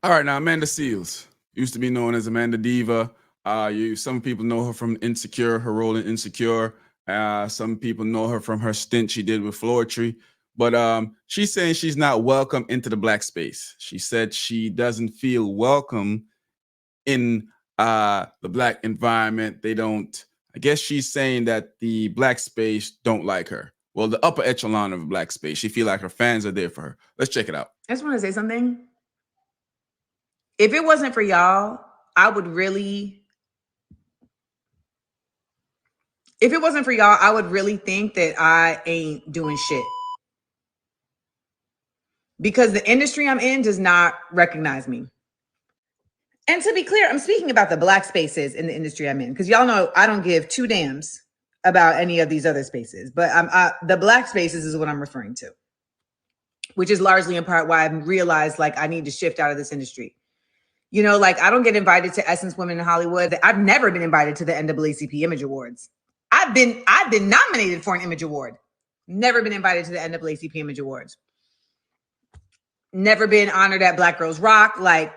All right, now Amanda Seals used to be known as Amanda Diva. Some people know her from Insecure, her role in Insecure. Some people know her from her stint she did with Floetry. But she's saying she's not welcome into the black space. She said she doesn't feel welcome in the black environment. They don't. I guess she's saying that the black space don't like her. Well, the upper echelon of black space. She feel like her fans are there for her. Let's check it out. I just want to say something. If it wasn't for y'all, I would really, if it wasn't for y'all, I would really think that I ain't doing shit. Because the industry I'm in does not recognize me. And to be clear, I'm speaking about the black spaces in the industry I'm in, because y'all know I don't give two damns about any of these other spaces. But the black spaces is what I'm referring to, which is largely in part why I've realized like I need to shift out of this industry. You know, like I don't get invited to Essence Women in Hollywood. I've never been invited to the NAACP Image Awards. I've been nominated for an Image Award. Never been invited to the NAACP Image Awards. Never been honored at Black Girls Rock. Like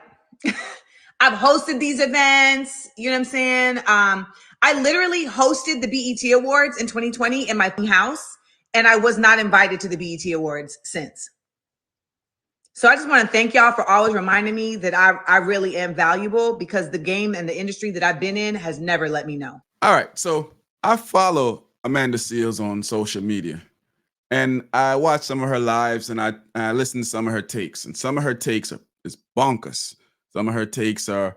I've hosted these events. You know what I'm saying? I literally hosted the BET Awards in 2020 in my house, and I was not invited to the BET Awards since. So I just want to thank y'all for always reminding me that I really am valuable, because the game and the industry that I've been in has never let me know. All right, so I follow Amanda Seals on social media, and I watch some of her lives, and I listen to some of her takes, and some of her takes is bonkers. Some of her takes are,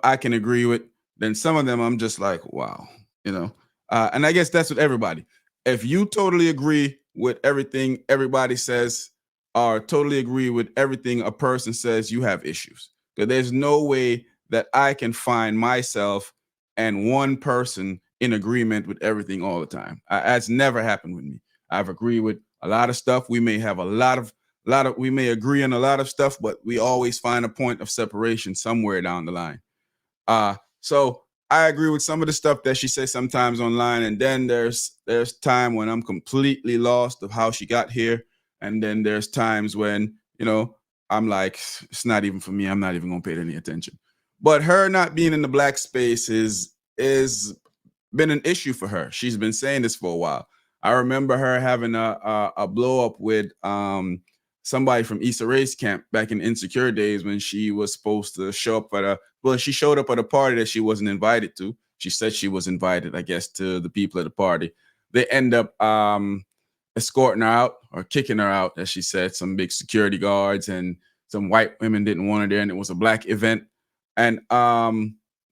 I can agree with. Then some of them I'm just like, wow, and I guess that's with everybody. If you totally agree with everything everybody says, or totally agree with everything a person says, you have issues. Because there's no way that I can find myself and one person in agreement with everything all the time. That's never happened with me. I've agreed with a lot of stuff. We may have we may agree on a lot of stuff, but we always find a point of separation somewhere down the line. So I agree with some of the stuff that she says sometimes online, and then there's time when I'm completely lost of how she got here, and then there's times when I'm like, it's not even for me. I'm not even gonna pay any attention. But her not being in the black space is been an issue for her. She's been saying this for a while. I remember her having a blow up with somebody from Issa Rae's camp back in Insecure days, when she was supposed to show up she showed up at a party that she wasn't invited to. She said she was invited, I guess, to the people at the party. They end up escorting her out, or kicking her out, as she said. Some big security guards and some white women didn't want her there, and it was a black event. And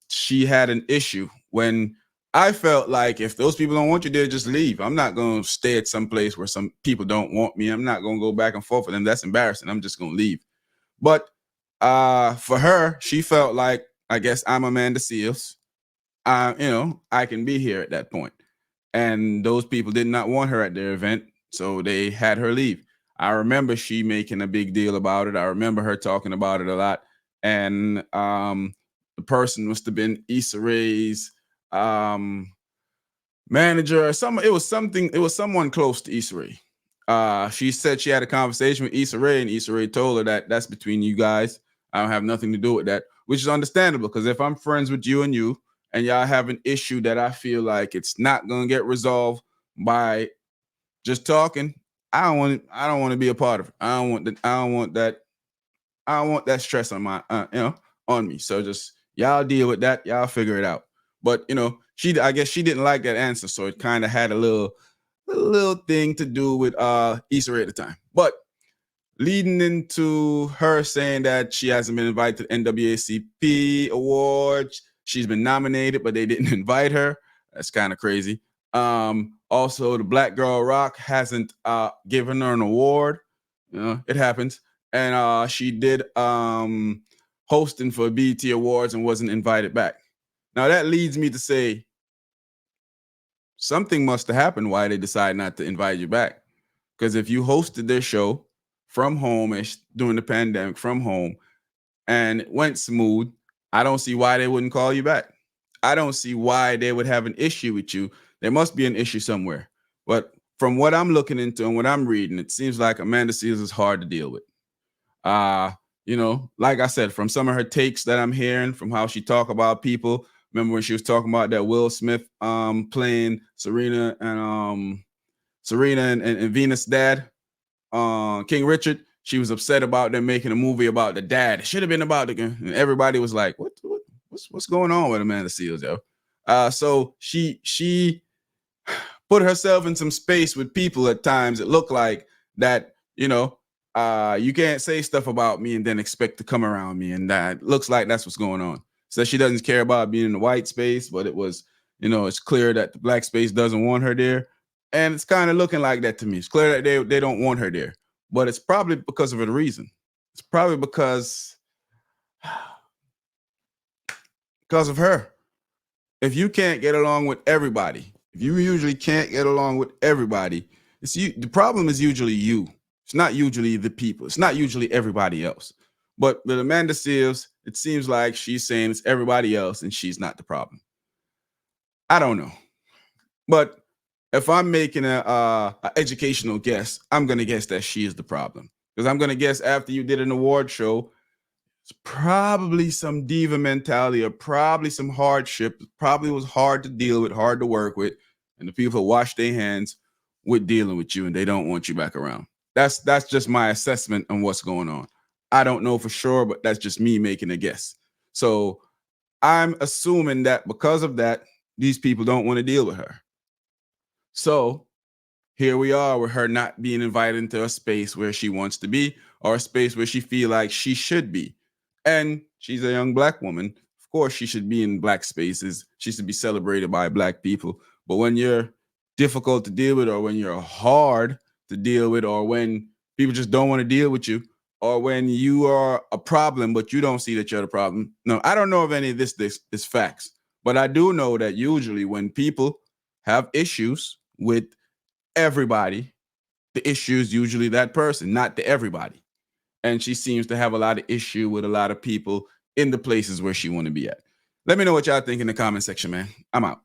she had an issue when I felt like, if those people don't want you there, just leave. I'm not going to stay at some place where some people don't want me. I'm not going to go back and forth with them. That's embarrassing. I'm just going to leave. But for her, she felt like, I guess I'm Amanda Seals. I can be here at that point. And those people did not want her at their event, so they had her leave. I remember she making a big deal about it. I remember her talking about it a lot. And the person must have been Issa Rae's manager or something. It was someone close to Issa Rae. She said she had a conversation with Issa Rae, and Issa Rae told her that that's between you guys. I don't have nothing to do with that, which is understandable, because if I'm friends with you and y'all have an issue that I feel like it's not going to get resolved by just talking, I don't want to be a part of it. I don't want that stress on my on me. So just y'all deal with that. Y'all figure it out. But I guess she didn't like that answer, so it kind of had a little thing to do with Issa Rae at the time. But leading into her saying that she hasn't been invited to the NAACP awards, she's been nominated, but they didn't invite her. That's kind of crazy. Also, the Black Girl Rock hasn't given her an award. It happens. And she did hosting for BET Awards and wasn't invited back. Now that leads me to say, something must have happened why they decided not to invite you back. Because if you hosted their show from home during the pandemic from home, and it went smooth, I don't see why they wouldn't call you back. I don't see why they would have an issue with you. There must be an issue somewhere. But from what I'm looking into and what I'm reading, it seems like Amanda Seals is hard to deal with. You know, like I said, from some of her takes that I'm hearing, from how she talk about people. Remember when she was talking about that Will Smith playing Serena and Venus' dad, King Richard. She was upset about them making a movie about the dad. It should have been about the, and everybody was like, what's going on with Amanda Seales, yo? So she put herself in some space with people at times. It looked like that, you know, you can't say stuff about me and then expect to come around me. And that looks like that's what's going on. So she doesn't care about being in the white space, but it was, you know, it's clear that the black space doesn't want her there. And it's kind of looking like that to me. It's clear that they don't want her there, but it's probably because of a reason. It's probably because of her. If you can't get along with everybody, if you usually can't get along with everybody, it's you. The problem is usually you. It's not usually the people. It's not usually everybody else. But with Amanda Seales, it seems like she's saying it's everybody else and she's not the problem. I don't know. But if I'm making a educational guess, I'm going to guess that she is the problem. Because I'm going to guess after you did an award show, it's probably some diva mentality or probably some hardship. It probably was hard to deal with, hard to work with. And the people wash their hands with dealing with you and they don't want you back around. That's just my assessment on what's going on. I don't know for sure, but that's just me making a guess. So I'm assuming that because of that, these people don't want to deal with her. So here we are with her not being invited into a space where she wants to be or a space where she feel like she should be. And she's a young black woman. Of course, she should be in black spaces. She should be celebrated by black people. But when you're difficult to deal with, or when you're hard to deal with, or when people just don't want to deal with you, or when you are a problem, but you don't see that you're the problem. No, I don't know if any of this is facts, but I do know that usually when people have issues with everybody, the issue is usually that person, not the everybody. And she seems to have a lot of issue with a lot of people in the places where she want to be at. Let me know what y'all think in the comment section, man. I'm out.